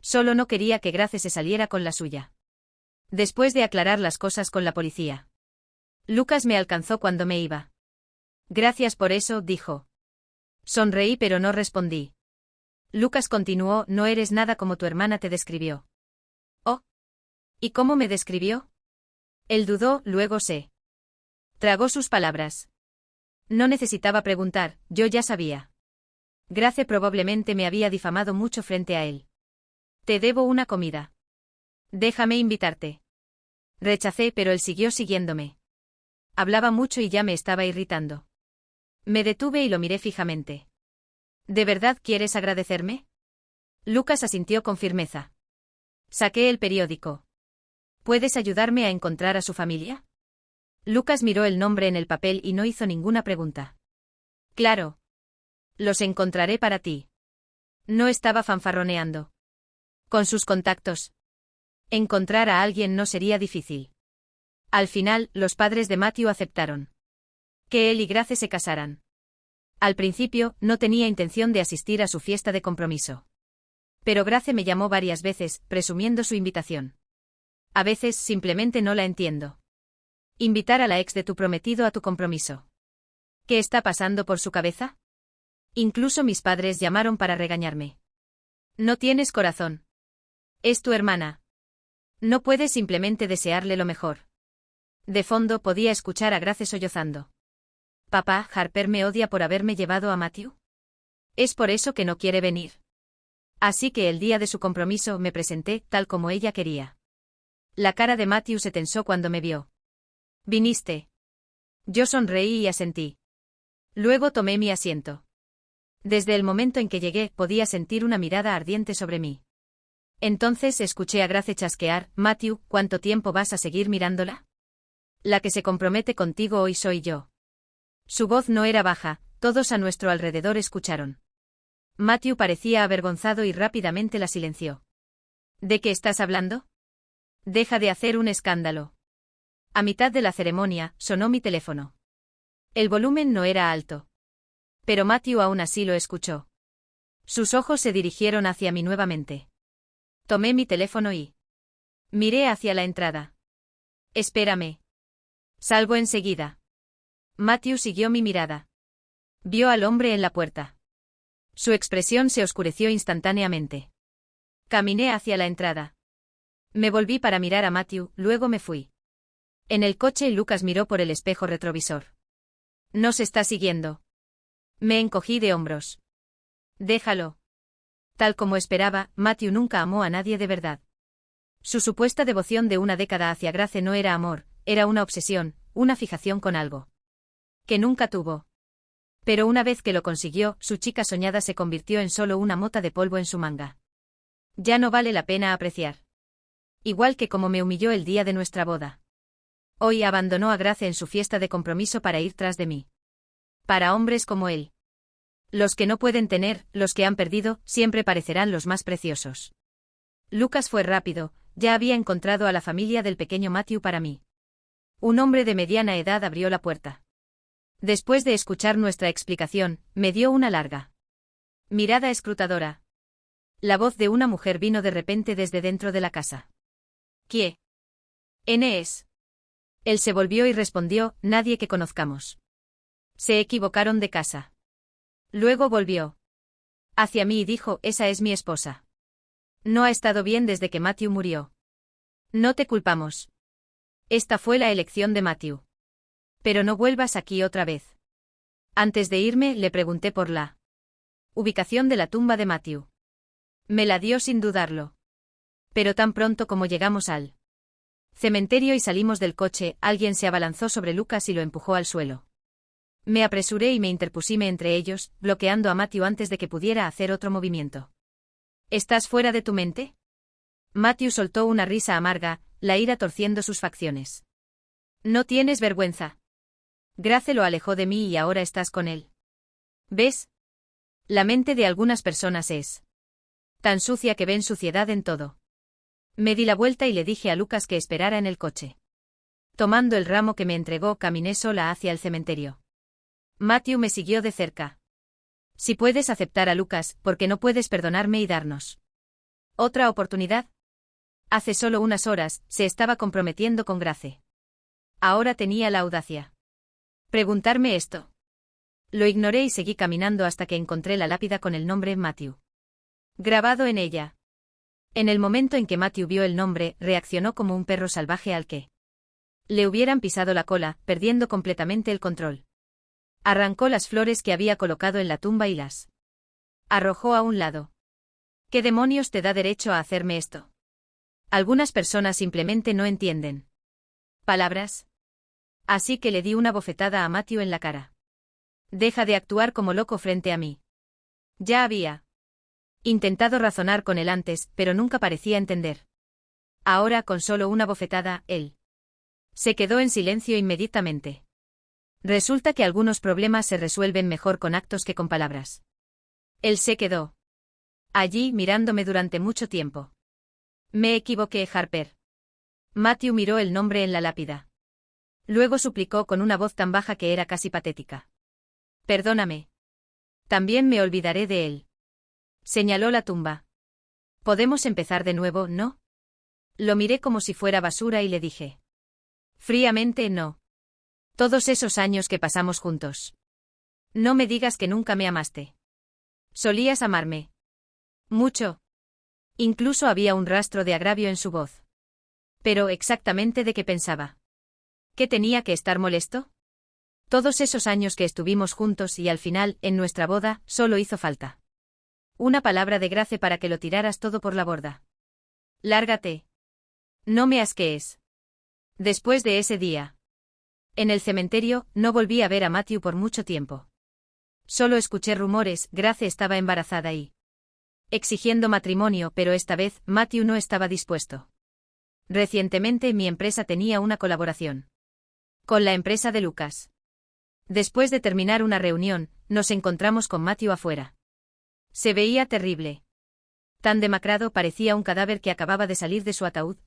Solo no quería que Grace se saliera con la suya. Después de aclarar las cosas con la policía, Lucas me alcanzó cuando me iba. «Gracias por eso», dijo. Sonreí pero no respondí. Lucas continuó: «No eres nada como tu hermana te describió». «Oh. ¿Y cómo me describió?» Él dudó, luego se tragó sus palabras. No necesitaba preguntar, yo ya sabía. Grace probablemente me había difamado mucho frente a él. «Te debo una comida. Déjame invitarte». Rechacé pero él siguió siguiéndome. Hablaba mucho y ya me estaba irritando. Me detuve y lo miré fijamente. «¿De verdad quieres agradecerme?» Lucas asintió con firmeza. Saqué el periódico. «¿Puedes ayudarme a encontrar a su familia?» Lucas miró el nombre en el papel y no hizo ninguna pregunta. «Claro. Los encontraré para ti». No estaba fanfarroneando. Con sus contactos, encontrar a alguien no sería difícil. Al final, los padres de Matthew aceptaron que él y Grace se casaran. Al principio, no tenía intención de asistir a su fiesta de compromiso. Pero Grace me llamó varias veces, presumiendo su invitación. A veces simplemente no la entiendo. Invitar a la ex de tu prometido a tu compromiso. ¿Qué está pasando por su cabeza? Incluso mis padres llamaron para regañarme. No tienes corazón. Es tu hermana. No puedes simplemente desearle lo mejor. De fondo podía escuchar a Grace sollozando. Papá, Harper me odia por haberme llevado a Matthew. Es por eso que no quiere venir. Así que el día de su compromiso me presenté tal como ella quería. La cara de Matthew se tensó cuando me vio. ¿Viniste? Yo sonreí y asentí. Luego tomé mi asiento. Desde el momento en que llegué, podía sentir una mirada ardiente sobre mí. Entonces escuché a Grace chasquear: «Matthew, ¿cuánto tiempo vas a seguir mirándola? La que se compromete contigo hoy soy yo». Su voz no era baja, todos a nuestro alrededor escucharon. Matthew parecía avergonzado y rápidamente la silenció. ¿De qué estás hablando? Deja de hacer un escándalo. A mitad de la ceremonia, sonó mi teléfono. El volumen no era alto. Pero Matthew aún así lo escuchó. Sus ojos se dirigieron hacia mí nuevamente. Tomé mi teléfono y miré hacia la entrada. «Espérame. Salgo enseguida». Matthew siguió mi mirada. Vio al hombre en la puerta. Su expresión se oscureció instantáneamente. Caminé hacia la entrada. Me volví para mirar a Matthew, luego me fui. En el coche Lucas miró por el espejo retrovisor. Nos está siguiendo. Me encogí de hombros. Déjalo. Tal como esperaba, Matthew nunca amó a nadie de verdad. Su supuesta devoción de una década hacia Grace no era amor, era una obsesión, una fijación con algo. Que nunca tuvo. Pero una vez que lo consiguió, su chica soñada se convirtió en solo una mota de polvo en su manga. Ya no vale la pena apreciar. Igual que como me humilló el día de nuestra boda. Hoy abandonó a Grace en su fiesta de compromiso para ir tras de mí. Para hombres como él. Los que no pueden tener, los que han perdido, siempre parecerán los más preciosos. Lucas fue rápido, ya había encontrado a la familia del pequeño Matthew para mí. Un hombre de mediana edad abrió la puerta. Después de escuchar nuestra explicación, me dio una larga mirada escrutadora. La voz de una mujer vino de repente desde dentro de la casa. ¿Quién es? Él se volvió y respondió, nadie que conozcamos. Se equivocaron de casa. Luego volvió hacia mí y dijo, esa es mi esposa. No ha estado bien desde que Matthew murió. No te culpamos. Esta fue la elección de Matthew. Pero no vuelvas aquí otra vez. Antes de irme, le pregunté por la ubicación de la tumba de Matthew. Me la dio sin dudarlo. Pero tan pronto como llegamos al cementerio y salimos del coche, alguien se abalanzó sobre Lucas y lo empujó al suelo. Me apresuré y me interpusime entre ellos, bloqueando a Matthew antes de que pudiera hacer otro movimiento. ¿Estás fuera de tu mente? Matthew soltó una risa amarga, la ira torciendo sus facciones. ¿No tienes vergüenza? Grace lo alejó de mí y ahora estás con él. ¿Ves? La mente de algunas personas es tan sucia que ven suciedad en todo. Me di la vuelta y le dije a Lucas que esperara en el coche. Tomando el ramo que me entregó, caminé sola hacia el cementerio. Matthew me siguió de cerca. Si puedes aceptar a Lucas, ¿por qué no puedes perdonarme y darnos otra oportunidad? Hace solo unas horas, se estaba comprometiendo con Grace. Ahora tenía la audacia. Preguntarme esto. Lo ignoré y seguí caminando hasta que encontré la lápida con el nombre Matthew grabado en ella. En el momento en que Matthew vio el nombre, reaccionó como un perro salvaje al que le hubieran pisado la cola, perdiendo completamente el control. Arrancó las flores que había colocado en la tumba y las arrojó a un lado. ¿Qué demonios te da derecho a hacerme esto? Algunas personas simplemente no entienden palabras. Así que le di una bofetada a Matthew en la cara. Deja de actuar como loco frente a mí. Ya había intentado razonar con él antes, pero nunca parecía entender. Ahora, con solo una bofetada, él se quedó en silencio inmediatamente. Resulta que algunos problemas se resuelven mejor con actos que con palabras. Él se quedó allí mirándome durante mucho tiempo. Me equivoqué, Harper. Matthew miró el nombre en la lápida. Luego suplicó con una voz tan baja que era casi patética. Perdóname. También me olvidaré de él. Señaló la tumba. Podemos empezar de nuevo, ¿no? Lo miré como si fuera basura y le dije. Fríamente no. Todos esos años que pasamos juntos. No me digas que nunca me amaste. Solías amarme. Mucho. Incluso había un rastro de agravio en su voz. Pero exactamente de qué pensaba. ¿Qué tenía que estar molesto? Todos esos años que estuvimos juntos y al final, en nuestra boda, solo hizo falta una palabra de Grace para que lo tiraras todo por la borda. Lárgate. No me asquees. Después de ese día en el cementerio, no volví a ver a Matthew por mucho tiempo. Solo escuché rumores, Grace estaba embarazada y exigiendo matrimonio, pero esta vez, Matthew no estaba dispuesto. Recientemente mi empresa tenía una colaboración con la empresa de Lucas. Después de terminar una reunión, nos encontramos con Matthew afuera. Se veía terrible. Tan demacrado, parecía un cadáver que acababa de salir de su ataúd,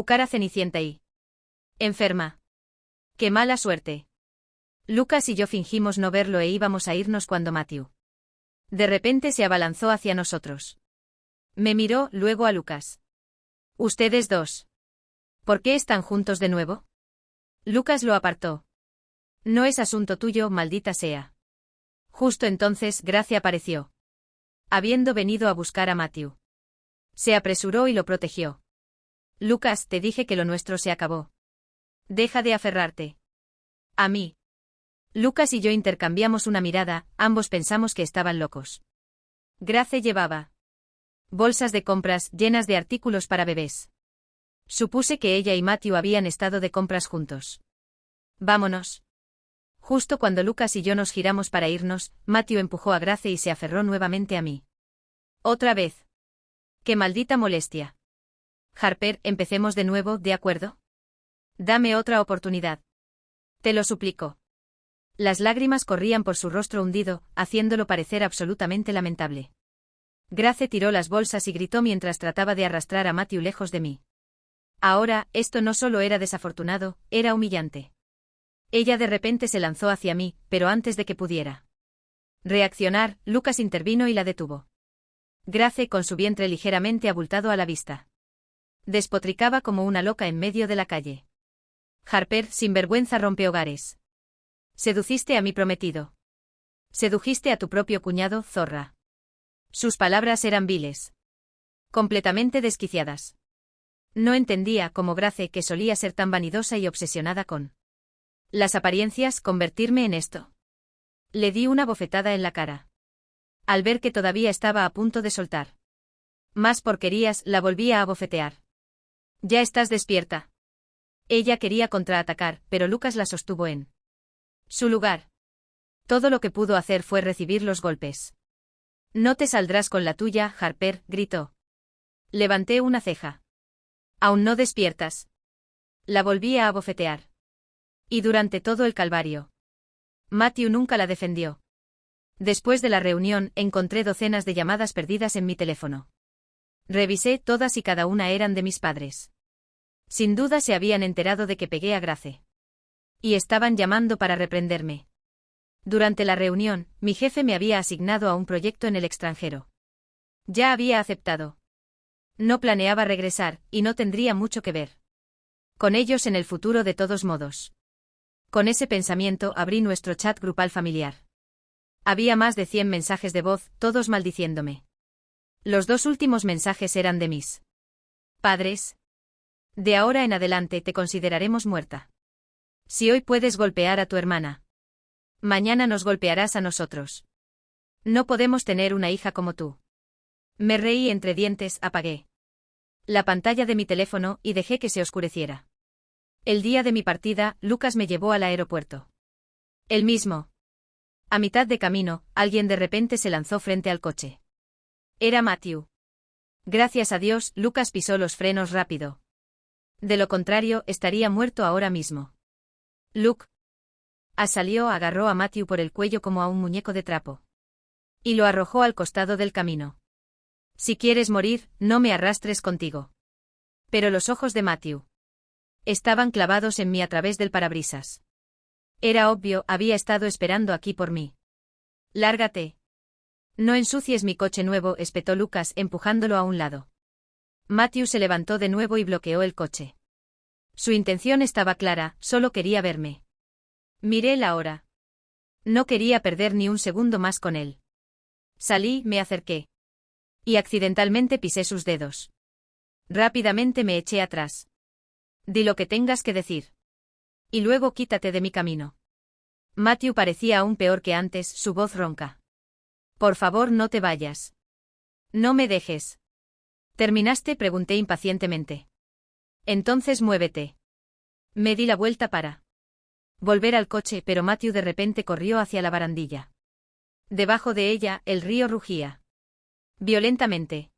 cara cenicienta y enferma. ¡Qué mala suerte! Lucas y yo fingimos no verlo e íbamos a irnos cuando Matthew de repente se abalanzó hacia nosotros. Me miró, luego a Lucas. ¿Ustedes dos? ¿Por qué están juntos de nuevo? Lucas lo apartó. No es asunto tuyo, maldita sea. Justo entonces, Grace apareció. Habiendo venido a buscar a Matthew. Se apresuró y lo protegió. Lucas, te dije que lo nuestro se acabó. Deja de aferrarte. A mí. Lucas y yo intercambiamos una mirada, ambos pensamos que estaban locos. Grace llevaba bolsas de compras llenas de artículos para bebés. Supuse que ella y Matthew habían estado de compras juntos. Vámonos. Justo cuando Lucas y yo nos giramos para irnos, Matthew empujó a Grace y se aferró nuevamente a mí. Otra vez. ¡Qué maldita molestia! Harper, empecemos de nuevo, ¿de acuerdo? Dame otra oportunidad. Te lo suplico. Las lágrimas corrían por su rostro hundido, haciéndolo parecer absolutamente lamentable. Grace tiró las bolsas y gritó mientras trataba de arrastrar a Matthew lejos de mí. Ahora, esto no solo era desafortunado, era humillante. Ella de repente se lanzó hacia mí, pero antes de que pudiera reaccionar, Lucas intervino y la detuvo. Grace, con su vientre ligeramente abultado a la vista, despotricaba como una loca en medio de la calle. Harper, sinvergüenza rompehogares. Seduciste a mi prometido. Sedujiste a tu propio cuñado, zorra. Sus palabras eran viles. Completamente desquiciadas. No entendía, como Grace, que solía ser tan vanidosa y obsesionada con las apariencias, convertirme en esto. Le di una bofetada en la cara. Al ver que todavía estaba a punto de soltar más porquerías, la volví a abofetear. Ya estás despierta. Ella quería contraatacar, pero Lucas la sostuvo en su lugar. Todo lo que pudo hacer fue recibir los golpes. No te saldrás con la tuya, Harper, gritó. Levanté una ceja. Aún no despiertas. La volví a abofetear. Y durante todo el calvario. Matthew nunca la defendió. Después de la reunión, encontré docenas de llamadas perdidas en mi teléfono. Revisé, todas y cada una eran de mis padres. Sin duda se habían enterado de que pegué a Grace. Y estaban llamando para reprenderme. Durante la reunión, mi jefe me había asignado a un proyecto en el extranjero. Ya había aceptado. No planeaba regresar, y no tendría mucho que ver con ellos en el futuro de todos modos. Con ese pensamiento abrí nuestro chat grupal familiar. Había más de 100 mensajes de voz, todos maldiciéndome. Los 2 últimos mensajes eran de mis padres. De ahora en adelante te consideraremos muerta. Si hoy puedes golpear a tu hermana, mañana nos golpearás a nosotros. No podemos tener una hija como tú. Me reí entre dientes, apagué la pantalla de mi teléfono y dejé que se oscureciera. El día de mi partida, Lucas me llevó al aeropuerto. El mismo. A mitad de camino, alguien de repente se lanzó frente al coche. Era Matthew. Gracias a Dios, Lucas pisó los frenos rápido. De lo contrario, estaría muerto ahora mismo. Luke. Salió, agarró a Matthew por el cuello como a un muñeco de trapo. Y lo arrojó al costado del camino. Si quieres morir, no me arrastres contigo. Pero los ojos de Matthew estaban clavados en mí a través del parabrisas. Era obvio, había estado esperando aquí por mí. Lárgate. No ensucies mi coche nuevo, espetó Lucas, empujándolo a un lado. Matthew se levantó de nuevo y bloqueó el coche. Su intención estaba clara, solo quería verme. Miré la hora. No quería perder ni un segundo más con él. Salí, me acerqué. Y accidentalmente pisé sus dedos. Rápidamente me eché atrás. Di lo que tengas que decir. Y luego quítate de mi camino. Matthew parecía aún peor que antes, su voz ronca. Por favor, no te vayas. No me dejes. ¿Terminaste?, pregunté impacientemente. Entonces muévete. Me di la vuelta para volver al coche, pero Matthew de repente corrió hacia la barandilla. Debajo de ella, el río rugía violentamente.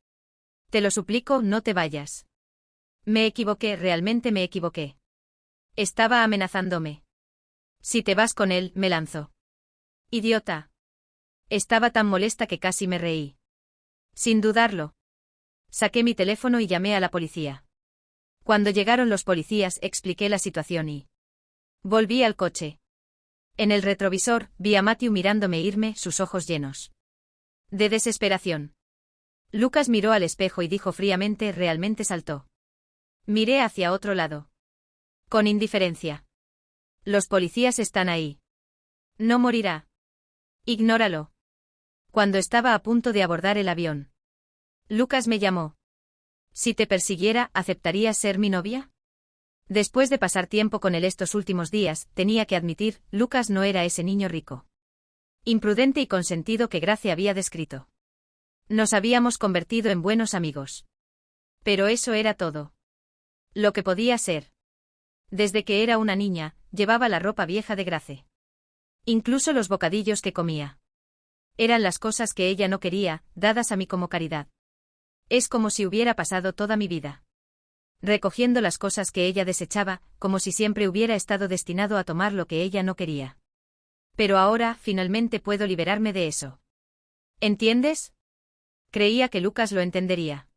Te lo suplico, no te vayas. Me equivoqué, realmente me equivoqué. Estaba amenazándome. Si te vas con él, me lanzo. Idiota. Estaba tan molesta que casi me reí. Sin dudarlo. Saqué mi teléfono y llamé a la policía. Cuando llegaron los policías, expliqué la situación y volví al coche. En el retrovisor, vi a Matthew mirándome irme, sus ojos llenos de desesperación. Lucas miró al espejo y dijo fríamente, realmente saltó. Miré hacia otro lado. Con indiferencia. Los policías están ahí. No morirá. Ignóralo. Cuando estaba a punto de abordar el avión, Lucas me llamó. Si te persiguiera, ¿aceptarías ser mi novia? Después de pasar tiempo con él estos últimos días, tenía que admitir, Lucas no era ese niño rico, imprudente y consentido que Grace había descrito. Nos habíamos convertido en buenos amigos. Pero eso era todo. Lo que podía ser. Desde que era una niña, llevaba la ropa vieja de Grace. Incluso los bocadillos que comía. Eran las cosas que ella no quería, dadas a mí como caridad. Es como si hubiera pasado toda mi vida recogiendo las cosas que ella desechaba, como si siempre hubiera estado destinado a tomar lo que ella no quería. Pero ahora, finalmente puedo liberarme de eso. ¿Entiendes? Creía que Lucas lo entendería.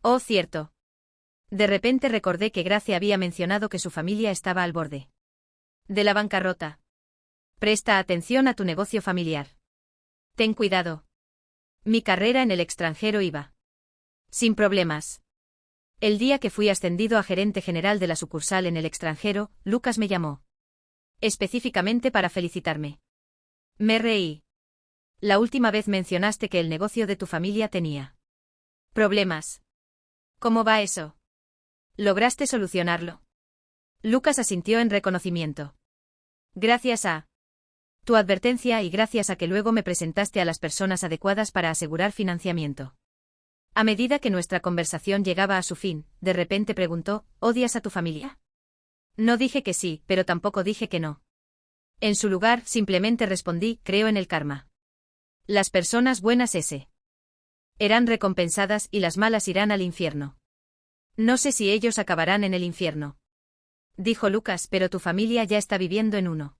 Oh, cierto. De repente recordé que Grace había mencionado que su familia estaba al borde de la bancarrota. Presta atención a tu negocio familiar. Ten cuidado. Mi carrera en el extranjero iba sin problemas. El día que fui ascendido a gerente general de la sucursal en el extranjero, Lucas me llamó. Específicamente para felicitarme. Me reí. La última vez mencionaste que el negocio de tu familia tenía problemas. ¿Cómo va eso? ¿Lograste solucionarlo? Lucas asintió en reconocimiento. Gracias a tu advertencia y gracias a que luego me presentaste a las personas adecuadas para asegurar financiamiento. A medida que nuestra conversación llegaba a su fin, de repente preguntó, ¿odias a tu familia? No dije que sí, pero tampoco dije que no. En su lugar, simplemente respondí, creo en el karma. Las personas buenas serán recompensadas y las malas irán al infierno. No sé si ellos acabarán en el infierno. Dijo Lucas, pero tu familia ya está viviendo en uno.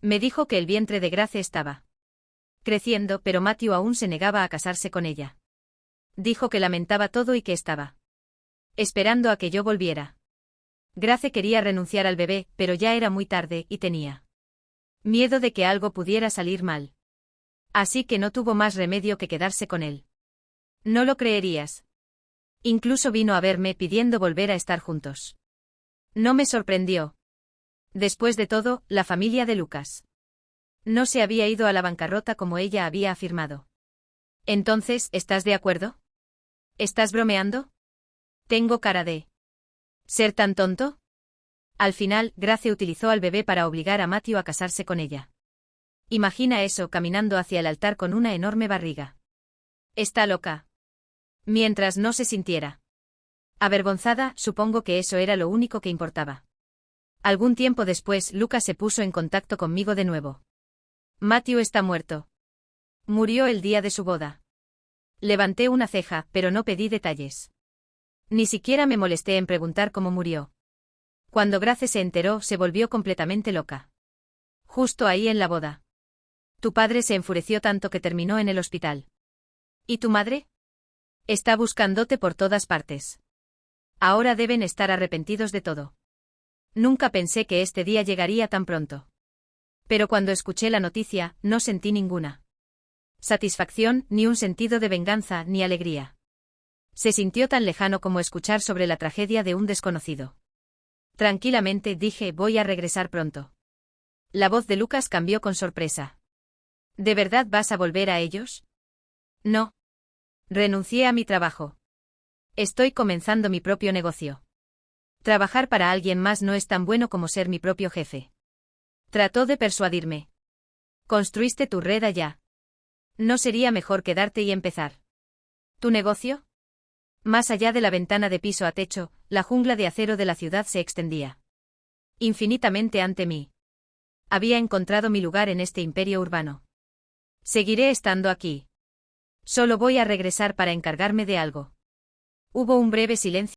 Me dijo que el vientre de Grace estaba creciendo, pero Matthew aún se negaba a casarse con ella. Dijo que lamentaba todo y que estaba esperando a que yo volviera. Grace quería renunciar al bebé, pero ya era muy tarde y tenía miedo de que algo pudiera salir mal. Así que no tuvo más remedio que quedarse con él. No lo creerías. Incluso vino a verme pidiendo volver a estar juntos. No me sorprendió. Después de todo, la familia de Lucas no se había ido a la bancarrota como ella había afirmado. Entonces, ¿estás de acuerdo? ¿Estás bromeando? ¿Tengo cara de ser tan tonto? Al final, Grace utilizó al bebé para obligar a Matthew a casarse con ella. Imagina eso caminando hacia el altar con una enorme barriga. Está loca. Mientras no se sintiera avergonzada, supongo que eso era lo único que importaba. Algún tiempo después, Lucas se puso en contacto conmigo de nuevo. Matthew está muerto. Murió el día de su boda. Levanté una ceja, pero no pedí detalles. Ni siquiera me molesté en preguntar cómo murió. Cuando Grace se enteró, se volvió completamente loca. Justo ahí en la boda. Tu padre se enfureció tanto que terminó en el hospital. ¿Y tu madre? Está buscándote por todas partes. Ahora deben estar arrepentidos de todo. Nunca pensé que este día llegaría tan pronto. Pero cuando escuché la noticia, no sentí ninguna satisfacción, ni un sentido de venganza, ni alegría. Se sintió tan lejano como escuchar sobre la tragedia de un desconocido. Tranquilamente dije, voy a regresar pronto. La voz de Lucas cambió con sorpresa. ¿De verdad vas a volver a ellos? No. Renuncié a mi trabajo. Estoy comenzando mi propio negocio. Trabajar para alguien más no es tan bueno como ser mi propio jefe. Trató de persuadirme. Construiste tu red allá. ¿No sería mejor quedarte y empezar tu negocio? Más allá de la ventana de piso a techo, la jungla de acero de la ciudad se extendía infinitamente ante mí. Había encontrado mi lugar en este imperio urbano. Seguiré estando aquí. Solo voy a regresar para encargarme de algo. Hubo un breve silencio.